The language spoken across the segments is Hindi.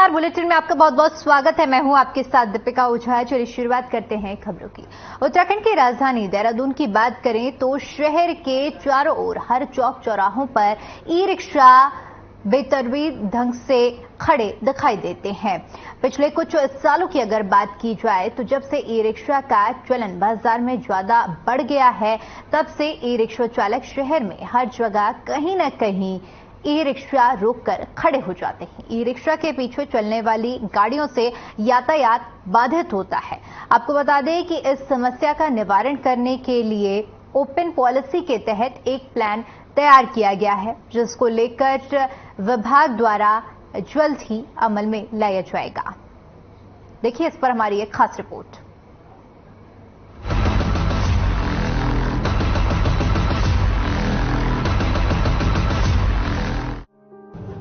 नमस्कार, बुलेटिन में आपका बहुत बहुत स्वागत है। मैं हूं आपके साथ दीपिका ओझा। चलिए शुरुआत करते हैं खबरों की। उत्तराखंड की राजधानी देहरादून की बात करें तो शहर के चारों ओर हर चौक चौराहों पर ई रिक्शा बेतरतीब ढंग से खड़े दिखाई देते हैं। पिछले कुछ सालों की अगर बात की जाए तो जब से ई रिक्शा का चलन बाजार में ज्यादा बढ़ गया है, तब से ई रिक्शा चालक शहर में हर जगह कहीं न कहीं ई रिक्शा रोककर खड़े हो जाते हैं। ई रिक्शा के पीछे चलने वाली गाड़ियों से यातायात बाधित होता है। आपको बता दें कि इस समस्या का निवारण करने के लिए ओपन पॉलिसी के तहत एक प्लान तैयार किया गया है, जिसको लेकर विभाग द्वारा जल्द ही अमल में लाया जाएगा। देखिए इस पर हमारी एक खास रिपोर्ट।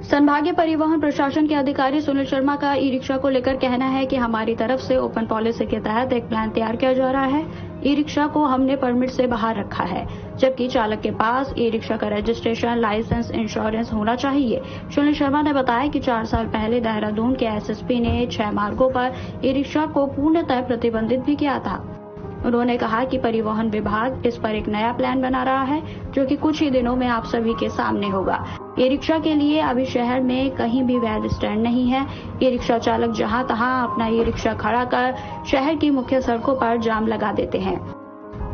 संभागीय परिवहन प्रशासन के अधिकारी सुनील शर्मा का ई रिक्शा को लेकर कहना है कि हमारी तरफ से ओपन पॉलिसी के तहत एक प्लान तैयार किया जा रहा है। ई रिक्शा को हमने परमिट से बाहर रखा है, जबकि चालक के पास ई रिक्शा का रजिस्ट्रेशन, लाइसेंस, इंश्योरेंस होना चाहिए। सुनील शर्मा ने बताया कि 4 साल पहले देहरादून के एसएसपी ने 6 मार्गों पर ई रिक्शा को पूर्णतः प्रतिबंधित भी किया था। उन्होंने कहा कि परिवहन विभाग इस पर एक नया प्लान बना रहा है, जो कि कुछ ही दिनों में आप सभी के सामने होगा। ई रिक्शा के लिए अभी शहर में कहीं भी वैध स्टैंड नहीं है। ई रिक्शा चालक जहां तहां अपना ई रिक्शा खड़ा कर शहर की मुख्य सड़कों पर जाम लगा देते हैं।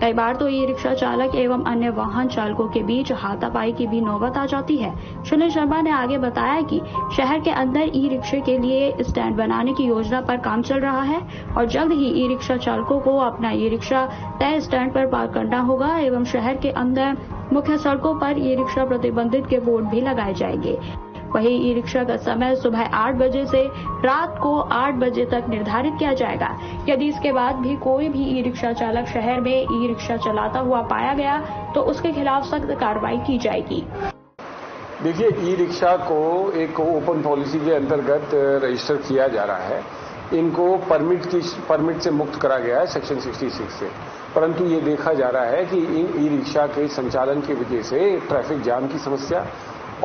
कई बार तो ई रिक्शा चालक एवं अन्य वाहन चालकों के बीच हाथापाई की भी नौबत आ जाती है। सुनील शर्मा ने आगे बताया कि शहर के अंदर ई रिक्शे के लिए स्टैंड बनाने की योजना पर काम चल रहा है और जल्द ही ई रिक्शा चालकों को अपना ई रिक्शा तय स्टैंड पर पार्क करना होगा एवं शहर के अंदर मुख्य सड़कों पर ई रिक्शा प्रतिबंधित के बोर्ड भी लगाए जाएंगे। वहीं ई रिक्शा का समय सुबह 8 बजे से रात को 8 बजे तक निर्धारित किया जाएगा। यदि इसके बाद भी कोई भी ई रिक्शा चालक शहर में ई रिक्शा चलाता हुआ पाया गया तो उसके खिलाफ सख्त कार्रवाई की जाएगी। देखिए, ई रिक्शा को एक ओपन पॉलिसी के अंतर्गत रजिस्टर किया जा रहा है। इनको परमिट से मुक्त करा गया है सेक्शन 66 से, परंतु ये देखा जा रहा है कि इन ई रिक्शा के संचालन की वजह से ट्रैफिक जाम की समस्या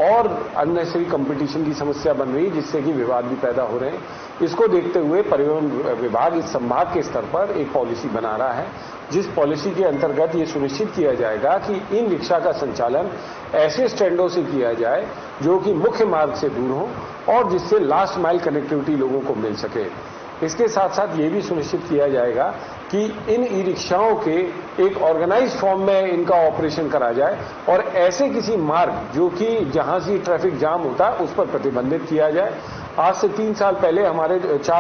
और अननेसेसरी कंपटीशन की समस्या बन रही है, जिससे कि विवाद भी पैदा हो रहे हैं। इसको देखते हुए परिवहन विभाग इस संभाग के स्तर पर एक पॉलिसी बना रहा है, जिस पॉलिसी के अंतर्गत ये सुनिश्चित किया जाएगा कि इन रिक्शा का संचालन ऐसे स्टैंडों से किया जाए जो कि मुख्य मार्ग से दूर हो और जिससे लास्ट माइल कनेक्टिविटी लोगों को मिल सके। इसके साथ साथ ये भी सुनिश्चित किया जाएगा कि इन ई रिक्शाओं के एक ऑर्गेनाइज्ड फॉर्म में इनका ऑपरेशन करा जाए और ऐसे किसी मार्ग जो कि जहां से ट्रैफिक जाम होता है उस पर प्रतिबंधित किया जाए। आज से 4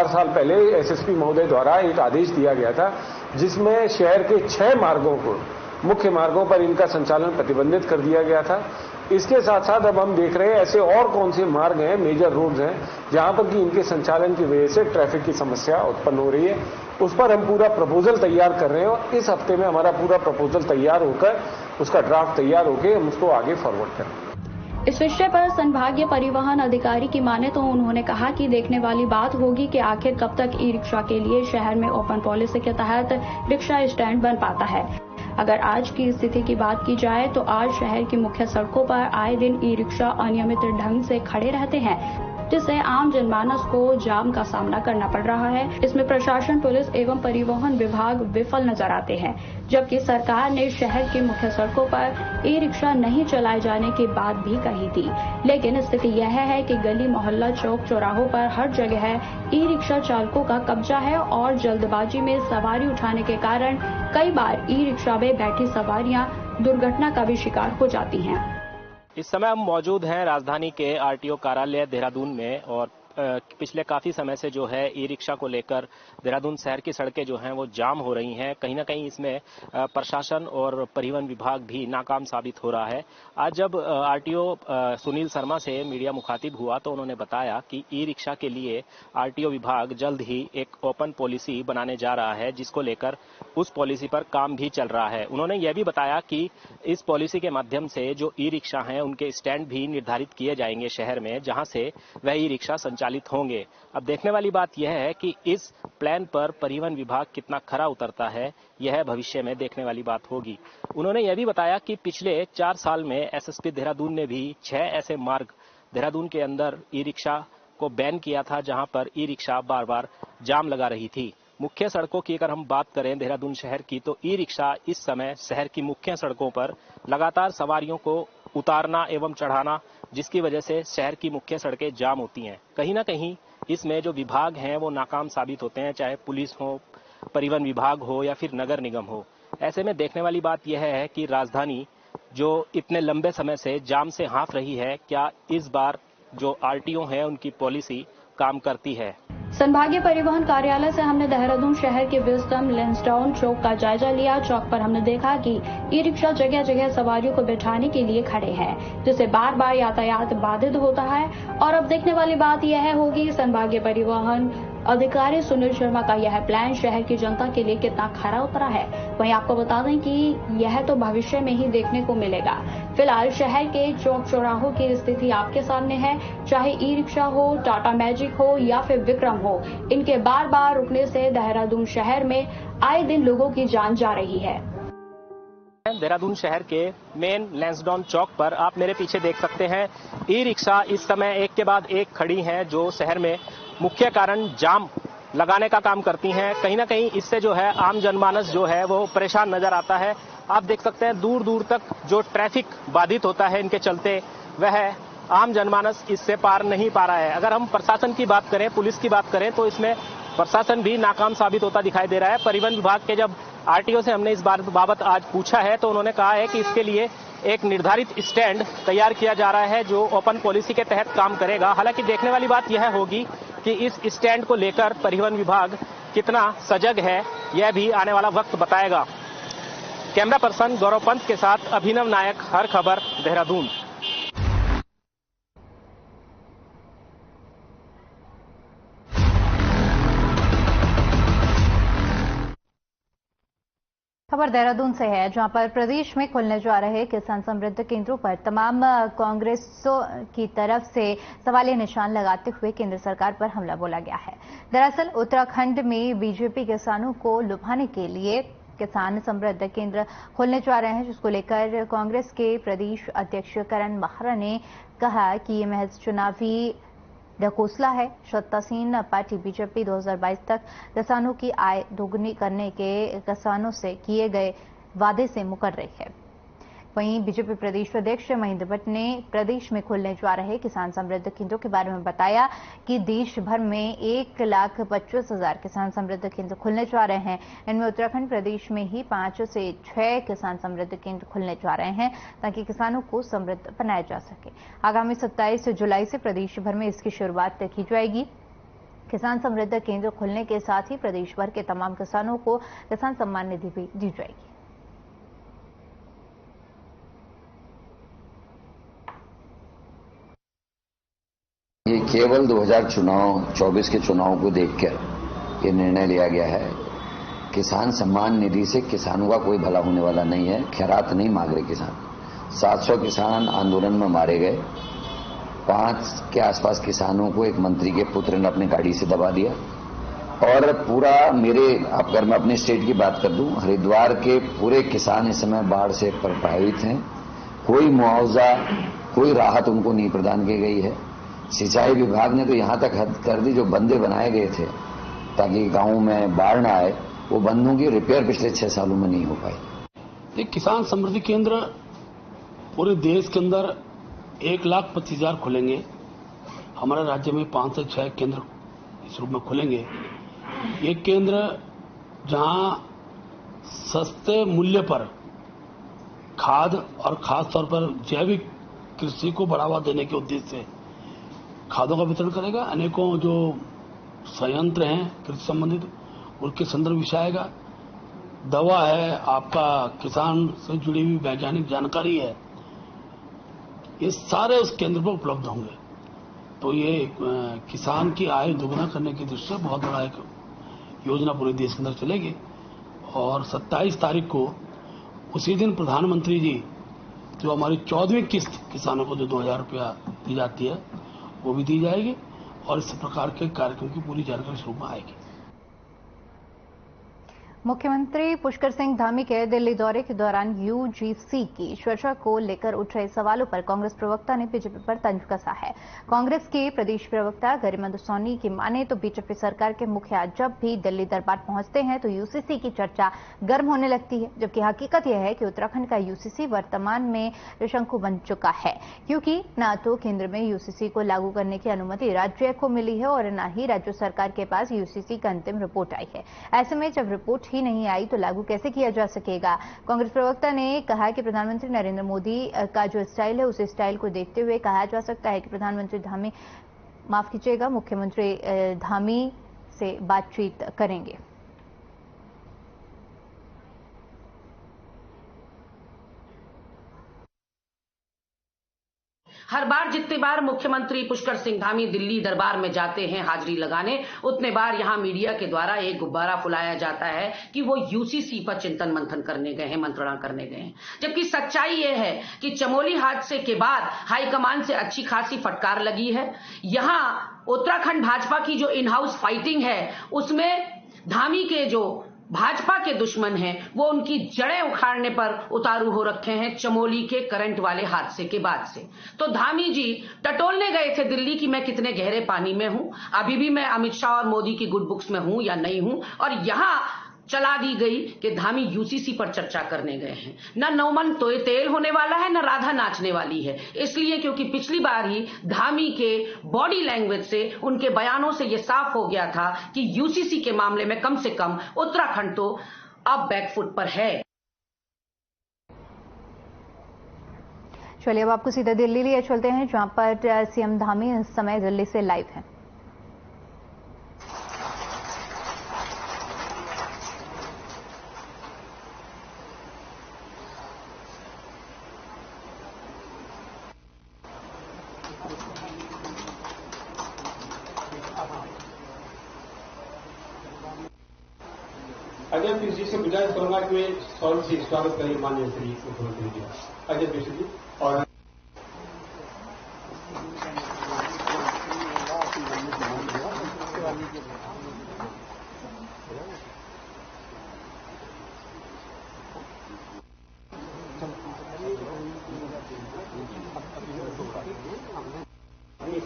साल पहले एसएसपी महोदय द्वारा एक आदेश दिया गया था, जिसमें शहर के 6 मार्गों को मुख्य मार्गों पर इनका संचालन प्रतिबंधित कर दिया गया था। इसके साथ साथ अब हम देख रहे हैं ऐसे और कौन से मार्ग हैं, मेजर रोड्स हैं, जहां पर कि इनके संचालन की वजह से ट्रैफिक की समस्या उत्पन्न हो रही है। उस पर हम पूरा प्रपोजल तैयार कर रहे हैं और इस हफ्ते में हमारा पूरा प्रपोजल तैयार होकर उसका ड्राफ्ट तैयार होकर हम उसको आगे फॉरवर्ड करेंगे। इस विषय पर संभागीय परिवहन अधिकारी की माने तो उन्होंने कहा कि देखने वाली बात होगी कि आखिर कब तक ई रिक्शा के लिए शहर में ओपन पॉलिसी के तहत रिक्शा स्टैंड बन पाता है। अगर आज की स्थिति की बात की जाए तो आज शहर की मुख्य सड़कों पर आए दिन ई रिक्शा अनियमित ढंग से खड़े रहते हैं, जिससे आम जनमानस को जाम का सामना करना पड़ रहा है। इसमें प्रशासन, पुलिस एवं परिवहन विभाग विफल नजर आते हैं, जबकि सरकार ने शहर की मुख्य सड़कों पर ई रिक्शा नहीं चलाए जाने की बात भी कही थी। लेकिन स्थिति यह है कि गली मोहल्ला, चौक चौराहों पर हर जगह ई रिक्शा चालकों का कब्जा है और जल्दबाजी में सवारी उठाने के कारण कई बार ई रिक्शा में बैठी सवारियां दुर्घटना का भी शिकार हो जाती हैं। इस समय हम मौजूद हैं राजधानी के आरटीओ कार्यालय देहरादून में और पिछले काफी समय से जो है ई रिक्शा को लेकर देहरादून शहर की सड़कें जो हैं वो जाम हो रही हैं। कहीं ना कहीं इसमें प्रशासन और परिवहन विभाग भी नाकाम साबित हो रहा है। आज जब आरटीओ सुनील शर्मा से मीडिया मुखातिब हुआ तो उन्होंने बताया कि ई रिक्शा के लिए आरटीओ विभाग जल्द ही एक ओपन पॉलिसी बनाने जा रहा है, जिसको लेकर उस पॉलिसी पर काम भी चल रहा है। उन्होंने यह भी बताया कि इस पॉलिसी के माध्यम से जो ई रिक्शा हैं उनके स्टैंड भी निर्धारित किए जाएंगे शहर में, जहां से वह ई रिक्शा संचालित होंगे। अब देखने वाली बात यह है कि इस प्लान पर परिवहन विभाग कितना खरा उतरता है, यह भविष्य में देखने वाली बात होगी। उन्होंने यह भी बताया कि पिछले 4 साल में एसएसपी देहरादून ने भी 6 ऐसे मार्ग देहरादून के अंदर ई रिक्शा को बैन किया था, जहां पर ई रिक्शा बार बार जाम लगा रही थी। मुख्य सड़कों की अगर हम बात करें देहरादून शहर की, तो ई रिक्शा इस समय शहर की मुख्य सड़कों पर लगातार सवारियों को उतारना एवं चढ़ाना, जिसकी वजह से शहर की मुख्य सड़कें जाम होती हैं। कहीं ना कहीं इसमें जो विभाग हैं वो नाकाम साबित होते हैं, चाहे पुलिस हो, परिवहन विभाग हो या फिर नगर निगम हो। ऐसे में देखने वाली बात यह है कि राजधानी जो इतने लंबे समय से जाम से हाँफ रही है, क्या इस बार जो आरटीओ है उनकी पॉलिसी काम करती है। संभागीय परिवहन कार्यालय से हमने देहरादून शहर के विजडम लैंसडाउन चौक का जायजा लिया। चौक पर हमने देखा कि ई रिक्शा जगह जगह सवारियों को बिठाने के लिए खड़े हैं, जिससे बार बार यातायात बाधित होता है। और अब देखने वाली बात यह होगी संभागीय परिवहन अधिकारी सुनील शर्मा का यह प्लान शहर की जनता के लिए कितना खरा उतरा है। वहीं आपको बता दें कि यह तो भविष्य में ही देखने को मिलेगा। फिलहाल शहर के चौक चौराहों की स्थिति आपके सामने है। चाहे ई रिक्शा हो, टाटा मैजिक हो या फिर विक्रम हो, इनके बार बार रुकने से देहरादून शहर में आए दिन लोगों की जान जा रही है। देहरादून शहर के मेन लैंसडाउन चौक पर आप मेरे पीछे देख सकते हैं, ई रिक्शा इस समय एक के बाद एक खड़ी हैं, जो शहर में मुख्य कारण जाम लगाने का काम करती हैं। कहीं ना कहीं इससे जो है आम जनमानस जो है वो परेशान नजर आता है। आप देख सकते हैं दूर दूर तक जो ट्रैफिक बाधित होता है इनके चलते, वह आम जनमानस इससे पार नहीं पा रहा है। अगर हम प्रशासन की बात करें, पुलिस की बात करें, तो इसमें प्रशासन भी नाकाम साबित होता दिखाई दे रहा है। परिवहन विभाग के जब आरटीओ से हमने इस बाबत आज पूछा है, तो उन्होंने कहा है कि इसके लिए एक निर्धारित स्टैंड तैयार किया जा रहा है जो ओपन पॉलिसी के तहत काम करेगा। हालांकि देखने वाली बात यह होगी कि इस स्टैंड को लेकर परिवहन विभाग कितना सजग है, यह भी आने वाला वक्त बताएगा। कैमरा पर्सन गौरव पंत के साथ अभिनव नायक, हर खबर, देहरादून। खबर देहरादून से है, जहां पर प्रदेश में खुलने जा रहे किसान समृद्धि केंद्रों पर तमाम कांग्रेसों की तरफ से सवालिया निशान लगाते हुए केंद्र सरकार पर हमला बोला गया है। दरअसल उत्तराखंड में बीजेपी किसानों को लुभाने के लिए किसान समृद्धि केंद्र खुलने जा रहे हैं, जिसको लेकर कांग्रेस के प्रदेश अध्यक्ष करण माहरा ने कहा कि ये महज चुनावी ढकोसला है। सत्तासीन पार्टी बीजेपी 2022 तक किसानों की आय दोगुनी करने के किसानों से किए गए वादे से मुकर रही है। वहीं बीजेपी प्रदेश अध्यक्ष महेंद्र भट्ट ने प्रदेश में खुलने जा रहे किसान समृद्धि केंद्रों के बारे में बताया कि देश भर में 1,25,000 किसान समृद्धि केंद्र खुलने जा रहे हैं। इनमें उत्तराखंड प्रदेश में ही 5 से 6 किसान समृद्धि केंद्र खुलने जा रहे हैं, ताकि किसानों को समृद्ध बनाया जा सके। आगामी 27 जुलाई से प्रदेश भर में इसकी शुरुआत की जाएगी। किसान समृद्धि केंद्र खुलने के साथ ही प्रदेश भर के तमाम किसानों को किसान सम्मान निधि भी दी जाएगी। ये केवल 2024 के चुनाव को देखकर ये निर्णय लिया गया है। किसान सम्मान निधि से किसानों का कोई भला होने वाला नहीं है। खैरात नहीं मांग रहे किसान। 700 किसान आंदोलन में मारे गए। 5 के आसपास किसानों को एक मंत्री के पुत्र ने अपनी गाड़ी से दबा दिया। और पूरा अगर मैं अपने स्टेट की बात कर दूं, हरिद्वार के पूरे किसान इस समय बाढ़ से प्रभावित हैं। कोई मुआवजा, कोई राहत उनको नहीं प्रदान की गई है। सिंचाई विभाग ने तो यहां तक हद कर दी, जो बंदे बनाए गए थे ताकि गांव में बाढ़ न आए, वो बंदों की रिपेयर पिछले 6 सालों में नहीं हो पाई। ये किसान समृद्धि केंद्र पूरे देश के अंदर 1,25,000 खुलेंगे। हमारे राज्य में 5 से 6 केंद्र इस रूप में खुलेंगे। ये केंद्र जहां सस्ते मूल्य पर खाद और खास तौर पर जैविक कृषि को बढ़ावा देने के उद्देश्य से खादों का वितरण करेगा। अनेकों जो संयंत्र हैं कृषि संबंधित, उनके संदर्भ विषाएगा। दवा है, आपका किसान से जुड़ी हुई वैज्ञानिक जानकारी है, ये सारे उस केंद्र पर उपलब्ध होंगे। तो ये किसान की आय दोगुना करने की दृष्टि से बहुत बड़ा एक योजना पूरे देश के अंदर चलेगी। और 27 तारीख को उसी दिन प्रधानमंत्री जी जो हमारी 14वीं किस्त किसानों को जो 2,000 रुपया दी जाती है वो भी दी जाएगी। और इस प्रकार के कार्यक्रम की पूरी जानकारी शुरू में आएगी। मुख्यमंत्री पुष्कर सिंह धामी के दिल्ली दौरे के दौरान यूजीसी की चर्चा को लेकर उठ रहे सवालों पर कांग्रेस प्रवक्ता ने बीजेपी पर तंज कसा है। कांग्रेस के प्रदेश प्रवक्ता गरिमा सोनी की माने तो बीजेपी सरकार के मुखिया जब भी दिल्ली दरबार पहुंचते हैं तो यूसीसी की चर्चा गर्म होने लगती है, जबकि हकीकत यह है कि उत्तराखंड का यूसीसी वर्तमान में शंकु बन चुका है, क्योंकि न तो केंद्र में यूसीसी को लागू करने की अनुमति राज्य को मिली है और न ही राज्य सरकार के पास यूसीसी का अंतिम रिपोर्ट आई है। ऐसे में जब रिपोर्ट ही नहीं आई तो लागू कैसे किया जा सकेगा। कांग्रेस प्रवक्ता ने कहा कि प्रधानमंत्री नरेंद्र मोदी का जो स्टाइल है उस स्टाइल को देखते हुए कहा जा सकता है कि मुख्यमंत्री धामी से बातचीत करेंगे। हर बार जितने बार मुख्यमंत्री पुष्कर सिंह धामी दिल्ली दरबार में जाते हैं हाजिरी लगाने, उतने बार यहां मीडिया के द्वारा एक गुब्बारा फुलाया जाता है कि वो यूसीसी पर चिंतन मंथन करने गए हैं, मंत्रणा करने गए हैं। जबकि सच्चाई ये है कि चमोली हादसे के बाद हाईकमान से अच्छी खासी फटकार लगी है। यहां उत्तराखंड भाजपा की जो इन हाउस फाइटिंग है उसमें धामी के जो भाजपा के दुश्मन हैं वो उनकी जड़ें उखाड़ने पर उतारू हो रखे हैं चमोली के करंट वाले हादसे के बाद से। तो धामी जी टटोलने गए थे दिल्ली की मैं कितने गहरे पानी में हूं, अभी भी मैं अमित शाह और मोदी की गुड बुक्स में हूं या नहीं हूं, और यहां चला दी गई कि धामी यूसीसी पर चर्चा करने गए हैं। न नौमन तो तेल होने वाला है, न राधा नाचने वाली है, इसलिए क्योंकि पिछली बार ही धामी के बॉडी लैंग्वेज से, उनके बयानों से यह साफ हो गया था कि यूसीसी के मामले में कम से कम उत्तराखंड तो अब बैकफुट पर है। चलिए अब आपको सीधे दिल्ली लिए चलते हैं, जहां पर सीएम धामी इस समय दिल्ली से लाइव हैं। अजय पीसी से गुजारिश करूंगा कि वे सौर से स्वागत करें माननीय श्री मुख्यमंत्री जी। अजय पीसी जी और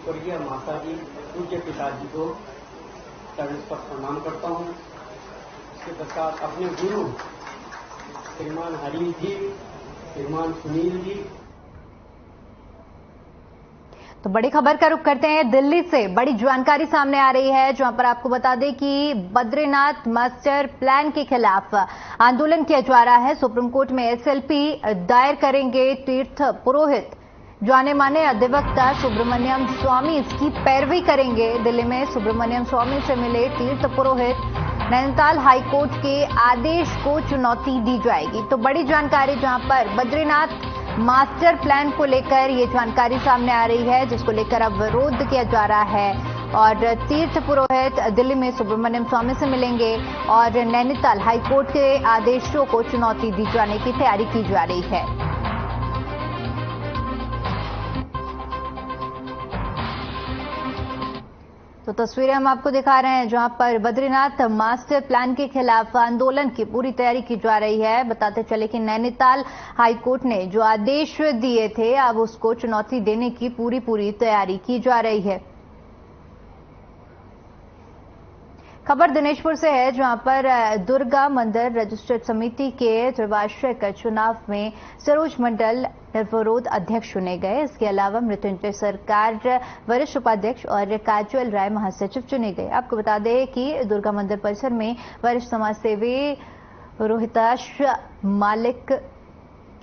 स्वर्गीय माता जी पूज्य पिताजी को चरण पर प्रणाम करता हूं। इसके पश्चात अपने गुरु श्रीमान हरी जी, श्रीमान सुनील जी। तो बड़ी खबर का रुख करते हैं दिल्ली से। बड़ी जानकारी सामने आ रही है, जहां पर आपको बता दें कि बद्रीनाथ मास्टर प्लान के खिलाफ आंदोलन किया जा रहा है। सुप्रीम कोर्ट में एसएलपी दायर करेंगे तीर्थ पुरोहित। जाने माने अधिवक्ता सुब्रमण्यम स्वामी इसकी पैरवी करेंगे। दिल्ली में सुब्रमण्यम स्वामी से मिले तीर्थ पुरोहित। नैनीताल हाईकोर्ट के आदेश को चुनौती दी जाएगी। तो बड़ी जानकारी, जहां पर बद्रीनाथ मास्टर प्लान को लेकर ये जानकारी सामने आ रही है, जिसको लेकर अब विरोध किया जा रहा है। और तीर्थ पुरोहित दिल्ली में सुब्रमण्यम स्वामी से मिलेंगे और नैनीताल हाईकोर्ट के आदेशों को चुनौती दी जाने की तैयारी की जा रही है। तो तस्वीरें हम आपको दिखा रहे हैं, जहां पर बद्रीनाथ मास्टर प्लान के खिलाफ आंदोलन की पूरी तैयारी की जा रही है। बताते चले कि नैनीताल हाईकोर्ट ने जो आदेश दिए थे, अब उसको चुनौती देने की पूरी तैयारी की जा रही है। खबर दिनेशपुर से है, जहां पर दुर्गा मंदिर रजिस्टर्ड समिति के त्रिवार्षिक चुनाव में सरोज मंडल निर्विरोध अध्यक्ष चुने गए। इसके अलावा मृत्युंजय सरकार वरिष्ठ उपाध्यक्ष और काजल राय महासचिव चुने गए। आपको बता दें कि दुर्गा मंदिर परिसर में वरिष्ठ समाजसेवी रोहिताश मालिक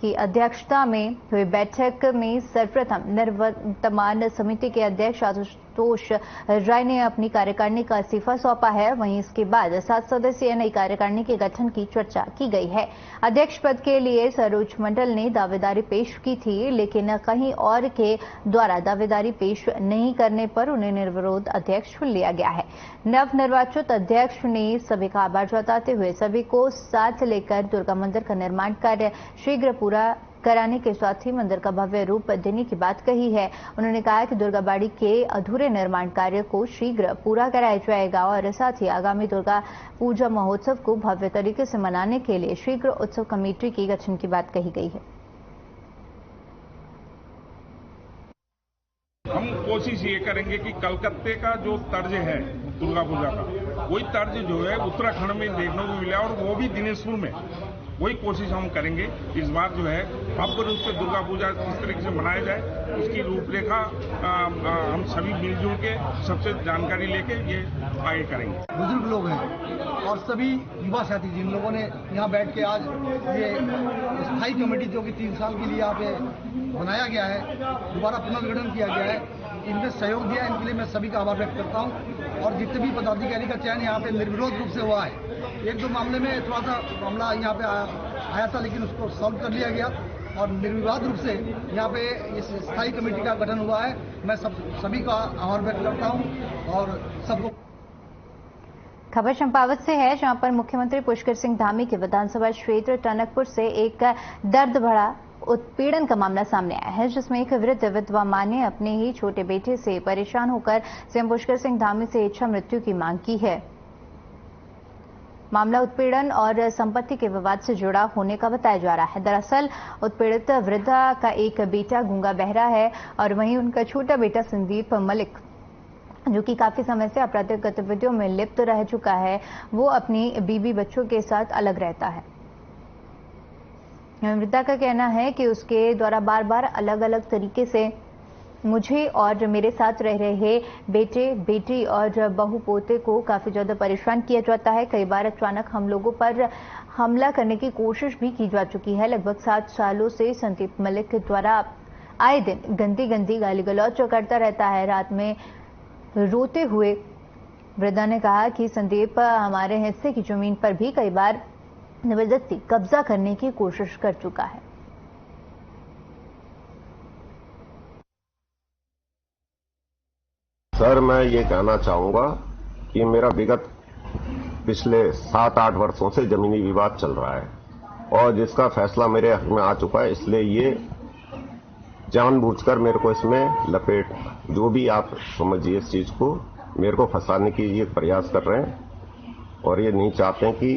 की अध्यक्षता में हुई बैठक में सर्वप्रथम निर्वर्तमान समिति के अध्यक्ष आशुतोष राय ने अपनी कार्यकारिणी का इस्तीफा सौंपा है। वहीं इसके बाद 7 सदस्यीय नई कार्यकारिणी के गठन की चर्चा की गई है। अध्यक्ष पद के लिए सरोज मंडल ने दावेदारी पेश की थी, लेकिन कहीं और के द्वारा दावेदारी पेश नहीं करने पर उन्हें निर्विरोध अध्यक्ष चुन लिया गया है। नवनिर्वाचित अध्यक्ष ने सभी का आभार जताते हुए सभी को साथ लेकर दुर्गा मंदिर का निर्माण कार्य शीघ्र पूरा कराने के साथ ही मंदिर का भव्य रूप देने की बात कही है। उन्होंने कहा कि दुर्गा बाड़ी के अधूरे निर्माण कार्य को शीघ्र पूरा कराया जाएगा और साथ ही आगामी दुर्गा पूजा महोत्सव को भव्य तरीके से मनाने के लिए शीघ्र उत्सव कमेटी के गठन की बात कही गई है। हम कोशिश ये करेंगे कि कलकत्ते का जो तर्ज है दुर्गा पूजा का, वही तर्ज जो है उत्तराखंड में देखने को मिला और वो भी दिनेशपुर में, वही कोशिश हम करेंगे। इस बार जो है भव्य रूप से दुर्गा पूजा किस तरीके से मनाया जाए, उसकी रूपरेखा हम सभी मिलजुल के सबसे जानकारी लेके ये आगे करेंगे। बुजुर्ग लोग हैं और सभी युवा साथी जिन लोगों ने यहाँ बैठ के आज ये स्थायी कमेटी जो कि 3 साल के लिए यहाँ पे बनाया गया है, दोबारा पुनर्गठन किया गया है, इनमें सहयोग दिया, इनके लिए मैं सभी का आभार व्यक्त करता हूँ। और जितने भी पदाधिकारी का चयन यहाँ पे निर्विरोध रूप से हुआ है। 1-2 मामले में थोड़ा सा मामला यहाँ पे आया था, लेकिन उसको सॉल्व कर लिया गया और निर्विवाद रूप से यहाँ पे इस स्थायी कमेटी का गठन हुआ है। मैं सभी का आभार व्यक्त करता हूँ और सबको। खबर चंपावत से है, जहां पर मुख्यमंत्री पुष्कर सिंह धामी के विधानसभा क्षेत्र टनकपुर से एक दर्द भरा उत्पीड़न का मामला सामने आया है, जिसमें एक वृद्ध विधवा मां ने अपने ही छोटे बेटे से परेशान होकर सीएम पुष्कर सिंह धामी से इच्छा मृत्यु की मांग की है। मामला उत्पीड़न और संपत्ति के विवाद से जुड़ा होने का बताया जा रहा है। दरअसल उत्पीड़ित वृद्धा का एक बेटा गूंगा बहरा है और वहीं उनका छोटा बेटा संदीप मलिक, जो कि काफी समय से आपराधिक गतिविधियों में लिप्त रह चुका है, वो अपनी बीवी बच्चों के साथ अलग रहता है। वृद्धा का कहना है कि उसके द्वारा बार बार अलग अलग तरीके से मुझे और मेरे साथ रह रहे बेटे बेटी और बहू पोते को काफी ज्यादा परेशान किया जाता है। कई बार अचानक हम लोगों पर हमला करने की कोशिश भी की जा चुकी है। लगभग 7 सालों से संदीप मलिक के द्वारा आए दिन गंदी गंदी गाली गलौज करता रहता है। रात में रोते हुए वृद्धा ने कहा कि संदीप हमारे हिस्से की जमीन पर भी कई बार जबरदस्ती कब्जा करने की कोशिश कर चुका है। सर, मैं ये कहना चाहूंगा कि मेरा विगत पिछले 7-8 वर्षों से जमीनी विवाद चल रहा है और जिसका फैसला मेरे हक में आ चुका है, इसलिए ये जानबूझकर मेरे को इसमें लपेट, जो भी आप समझिए इस चीज को, मेरे को फंसाने की ये प्रयास कर रहे हैं और ये नहीं चाहते हैं कि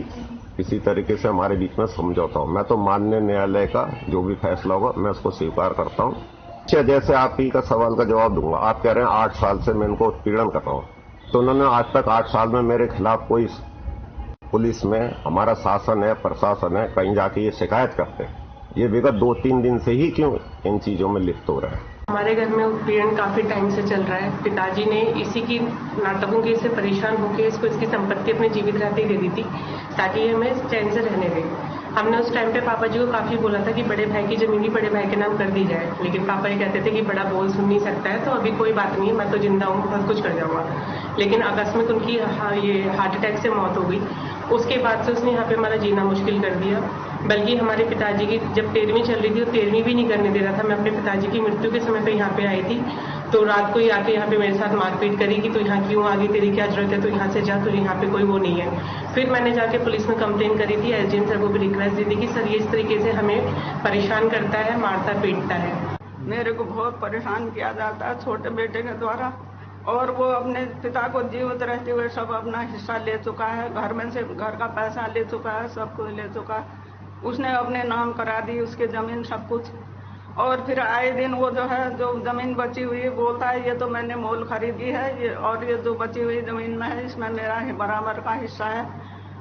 किसी तरीके से हमारे बीच में समझौता हो। मैं तो माननीय न्यायालय का जो भी फैसला होगा मैं उसको स्वीकार करता हूं। जैसे आप ही का सवाल का जवाब दूंगा, आप कह रहे हैं 8 साल से मैं इनको उत्पीड़न कर रहा हूं, तो उन्होंने आज तक 8 साल में मेरे खिलाफ कोई पुलिस में, हमारा शासन है, प्रशासन है, कहीं जाके ये शिकायत करते हैं। ये विगत 2-3 दिन से ही क्यों इन चीजों में लिप्त हो रहा है? हमारे घर में उत्पीड़न काफी टाइम से चल रहा है। पिताजी ने इसी की नाटकों के से परेशान होकर इसको इसकी संपत्ति अपने जीवित रहते ही दे दी थी ताकि ये हमें चैन से रहने दे। हमने उस टाइम पे पापा जी को काफी बोला था कि बड़े भाई की जमीन ही बड़े भाई के नाम कर दी जाए, लेकिन पापा ये कहते थे कि बड़ा बोल सुन नहीं सकता है, तो अभी कोई बात नहीं है, मैं तो जिंदा हूँ, बहुत कुछ कर जाऊंगा। लेकिन अकस्मात उनकी ये हार्ट अटैक से मौत हो गई। उसके बाद से उसने यहाँ पे हमारा जीना मुश्किल कर दिया। बल्कि हमारे पिताजी की जब 13वीं चल रही थी, तो 13वीं भी नहीं करने दे रहा था। मैं अपने पिताजी की मृत्यु के समय पे यहाँ पे आई थी, तो रात को ही आके यहाँ पे मेरे साथ मारपीट करी कि तू यहाँ क्यों आ गई, तेरी क्या जरूरत है, तो यहाँ से जा, तो यहाँ पे कोई वो नहीं है। फिर मैंने जाके पुलिस में कंप्लेन करी थी। एसडीएम सर को भी रिक्वेस्ट दी थी कि सर ये इस तरीके से हमें परेशान करता है, मारता पीटता है। मेरे को बहुत परेशान किया जाता है छोटे बेटे के द्वारा, और वो अपने पिता को जीवित रहते हुए सब अपना हिस्सा ले चुका है। घर में से घर का पैसा ले चुका है, सब कुछ ले चुका है। उसने अपने नाम करा दी उसकी जमीन सब कुछ, और फिर आए दिन वो जो है जो जमीन बची हुई बोलता है ये तो मैंने मोल खरीदी है, ये और ये जो बची हुई जमीन में है इसमें मेरा बराबर का हिस्सा है।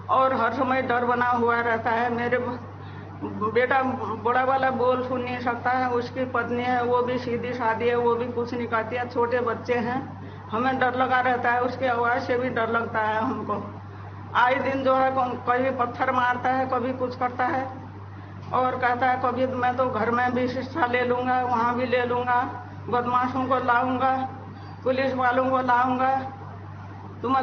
और हर समय डर बना हुआ रहता है। मेरे बेटा बड़ा वाला बोल सुन नहीं सकता है, उसकी पत्नी है वो भी सीधी शादी है, वो भी कुछ नहीं कहती है, छोटे बच्चे हैं, हमें डर लगा रहता है, उसकी आवाज से भी डर लगता है हमको। आए दिन जो है कभी पत्थर मारता है, कभी कुछ करता है, और कहता है कभी मैं तो घर में भी हिस्सा ले लूंगा, वहाँ भी ले लूंगा, बदमाशों को लाऊंगा, पुलिस वालों को लाऊंगा। तुम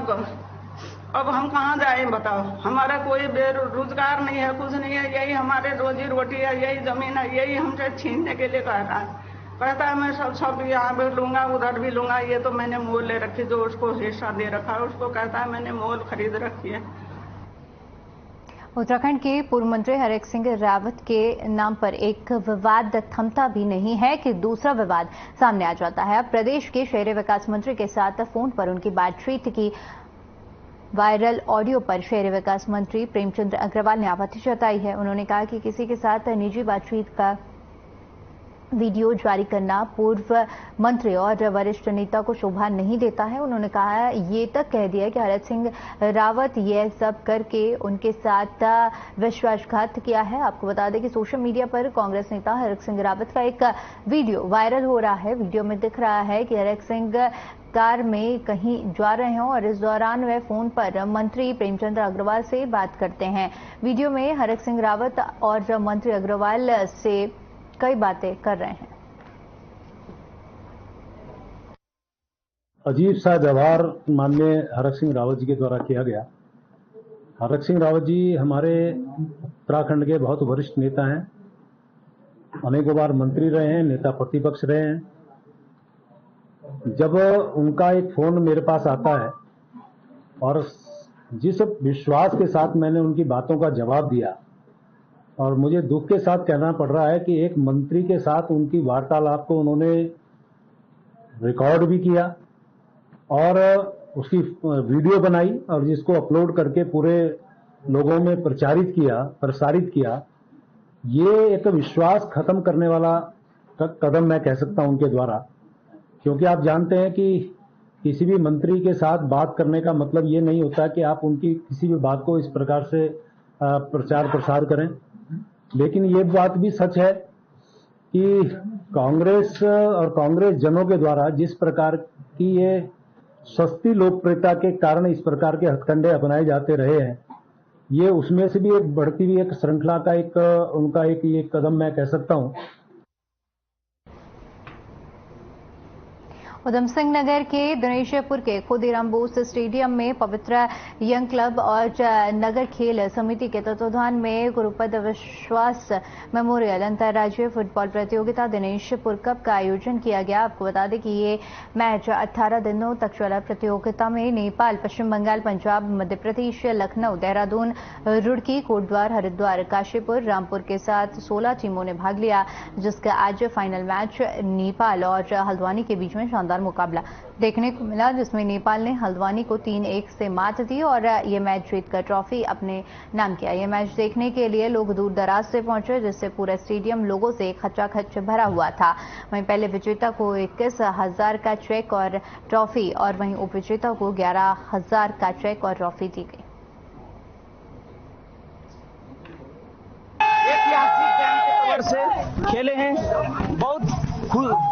अब हम कहाँ जाए बताओ? हमारा कोई बेरोजगार नहीं है, कुछ नहीं है, यही हमारे रोजी रोटी है, यही जमीन है, यही हमसे छीनने के लिए कह रहा है। कहता है मैं सब यहाँ भी लूंगा, उधर भी लूंगा, ये तो मैंने मोल ले रखी, जो उसको हिस्सा दे रखा है उसको कहता है मैंने मोल खरीद रखी है। उत्तराखंड के पूर्व मंत्री हरेक सिंह रावत के नाम पर एक विवाद थमता भी नहीं है कि दूसरा विवाद सामने आ जाता है। अब प्रदेश के शहरी विकास मंत्री के साथ फोन पर उनकी बातचीत की वायरल ऑडियो पर शहरी विकास मंत्री प्रेमचंद अग्रवाल ने आपत्ति जताई है। उन्होंने कहा कि किसी के साथ निजी बातचीत का वीडियो जारी करना पूर्व मंत्री और वरिष्ठ नेता को शोभा नहीं देता है। उन्होंने कहा ये तक कह दिया कि हरेक सिंह रावत ये सब करके उनके साथ विश्वासघात किया है। आपको बता दें कि सोशल मीडिया पर कांग्रेस नेता हरेक सिंह रावत का एक वीडियो वायरल हो रहा है। वीडियो में दिख रहा है कि हरेक सिंह कार में कहीं जा रहे हों और इस दौरान वे फोन पर मंत्री प्रेमचंद अग्रवाल से बात करते हैं। वीडियो में हरेक सिंह रावत और मंत्री अग्रवाल से कई बातें कर रहे हैं। अजीब सा व्यवहार माननीय हरेक सिंह रावत जी के द्वारा किया गया। हरेक सिंह रावत जी हमारे उत्तराखंड के बहुत वरिष्ठ नेता हैं, अनेकों बार मंत्री रहे हैं, नेता प्रतिपक्ष रहे हैं। जब उनका एक फोन मेरे पास आता है और जिस विश्वास के साथ मैंने उनकी बातों का जवाब दिया, और मुझे दुख के साथ कहना पड़ रहा है कि एक मंत्री के साथ उनकी वार्तालाप को उन्होंने रिकॉर्ड भी किया और उसकी वीडियो बनाई और जिसको अपलोड करके पूरे लोगों में प्रसारित किया। ये एक विश्वास खत्म करने वाला कदम मैं कह सकता हूं उनके द्वारा, क्योंकि आप जानते हैं कि किसी भी मंत्री के साथ बात करने का मतलब ये नहीं होता कि आप उनकी किसी भी बात को इस प्रकार से प्रचार प्रसार करें। लेकिन ये बात भी सच है कि कांग्रेस और कांग्रेस जनों के द्वारा जिस प्रकार की ये सस्ती लोकप्रियता के कारण इस प्रकार के हथकंडे अपनाए जाते रहे हैं, ये उसमें से भी एक बढ़ती हुई एक श्रृंखला का उनका एक कदम मैं कह सकता हूं। उधम सिंह नगर के दिनेशपुर के खुदीराम बोस स्टेडियम में पवित्र यंग क्लब और नगर खेल समिति के तत्वाधान में गुरुपद विश्वास मेमोरियल अंतर्राज्यीय फुटबॉल प्रतियोगिता दिनेशपुर कप का आयोजन किया गया। आपको बता दें कि ये मैच 18 दिनों तक चला। प्रतियोगिता में नेपाल, पश्चिम बंगाल, पंजाब, मध्य प्रदेश, लखनऊ, देहरादून, रुड़की, कोटद्वार, हरिद्वार, काशीपुर, रामपुर के साथ 16 टीमों ने भाग लिया, जिसका आज फाइनल मैच नेपाल और हल्द्वानी के बीच में शानदार मुकाबला देखने को मिला, जिसमें नेपाल ने हल्द्वानी को 3-1 से मात दी और ये मैच जीतकर ट्रॉफी अपने नाम किया। ये मैच देखने के लिए लोग दूर दराज से पहुंचे, जिससे पूरा स्टेडियम लोगों से खचाखच भरा हुआ था। वहीं पहले विजेता को 21,000 का चेक और ट्रॉफी और वहीं उपविजेता को 11,000 का चेक और ट्रॉफी दी गई। से खेले हैं, बहुत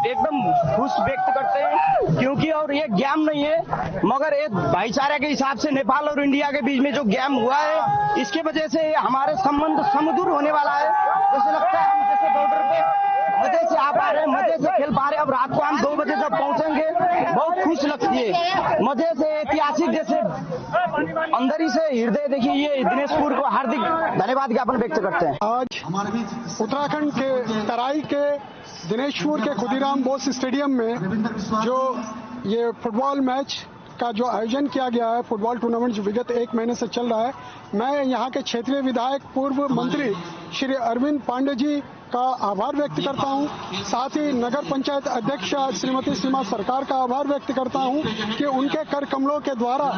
एकदम खुश व्यक्त करते हैं, क्योंकि और ये गेम नहीं है मगर एक भाईचारे के हिसाब से नेपाल और इंडिया के बीच में जो गेम हुआ है, इसके वजह से हमारे संबंध समृद्ध होने वाला है। जैसे लगता है हम जैसे बॉर्डर पे मजे से आ पा रहे हैं, मजे से खेल पा रहे हैं। अब रात को हम 2 बजे जब पहुंचेंगे बहुत खुश लगती है, मजे से ऐतिहासिक जैसे अंदर ही से हृदय देखिए ये दिनेशपुर को हार्दिक धन्यवाद ज्ञापन व्यक्त करते हैं। आज उत्तराखंड के तराई के दिनेशपुर के खुदीराम बोस स्टेडियम में जो ये फुटबॉल मैच का जो आयोजन किया गया है, फुटबॉल टूर्नामेंट जो विगत 1 महीने से चल रहा है, मैं यहाँ के क्षेत्रीय विधायक पूर्व मंत्री श्री अरविंद पांडे जी का आभार व्यक्त करता हूँ। साथ ही नगर पंचायत अध्यक्ष श्रीमती सीमा सरकार का आभार व्यक्त करता हूँ कि उनके कर कमलों के द्वारा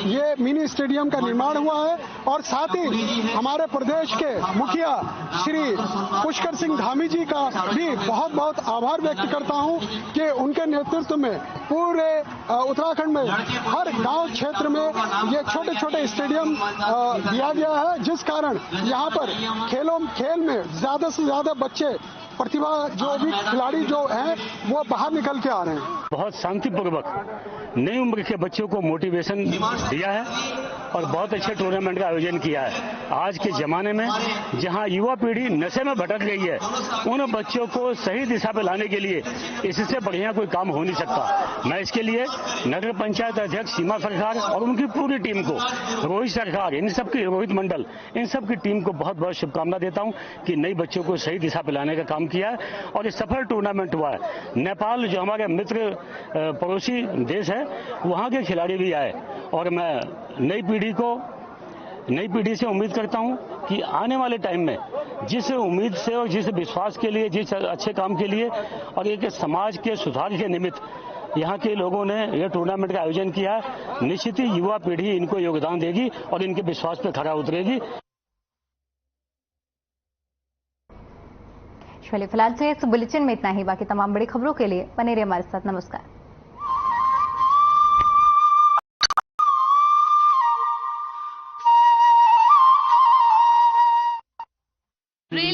ये मिनी स्टेडियम का निर्माण हुआ है। और साथ ही हमारे प्रदेश के मुखिया श्री पुष्कर सिंह धामी जी का भी बहुत बहुत आभार व्यक्त करता हूँ कि उनके नेतृत्व में पूरे उत्तराखंड में हर गांव क्षेत्र में ये छोटे छोटे स्टेडियम दिया गया है, जिस कारण यहाँ पर खेल में ज्यादा से ज्यादा बच्चे प्रतिभा जो भी खिलाड़ी जो हैं वो बाहर निकल के आ रहे हैं। बहुत शांतिपूर्वक नई उम्र के बच्चों को मोटिवेशन दिया है और बहुत अच्छे टूर्नामेंट का आयोजन किया है। आज के जमाने में जहां युवा पीढ़ी नशे में भटक रही है, उन बच्चों को सही दिशा पे लाने के लिए इससे बढ़िया कोई काम हो नहीं सकता। मैं इसके लिए नगर पंचायत अध्यक्ष सीमा सरकार और उनकी पूरी टीम को, रोहित सरकार, इन सबकी रोहित मंडल, इन सब की टीम को बहुत बहुत शुभकामना देता हूं कि नई बच्चों को सही दिशा पे लाने का काम किया है और ये सफल टूर्नामेंट हुआ है। नेपाल जो हमारे मित्र पड़ोसी देश है, वहां के खिलाड़ी भी आए और मैं नई पीढ़ी को नई पीढ़ी से उम्मीद करता हूं कि आने वाले टाइम में जिस उम्मीद से और जिस विश्वास के लिए, जिस अच्छे काम के लिए और एक समाज के सुधार के निमित्त यहाँ के लोगों ने यह टूर्नामेंट का आयोजन किया, निश्चित ही युवा पीढ़ी इनको योगदान देगी और इनके विश्वास पर खरा उतरेगी। चलिए फिलहाल से इस बुलेटिन में इतना ही। बाकी तमाम बड़ी खबरों के लिए बने रहिए हमारे साथ। नमस्कार।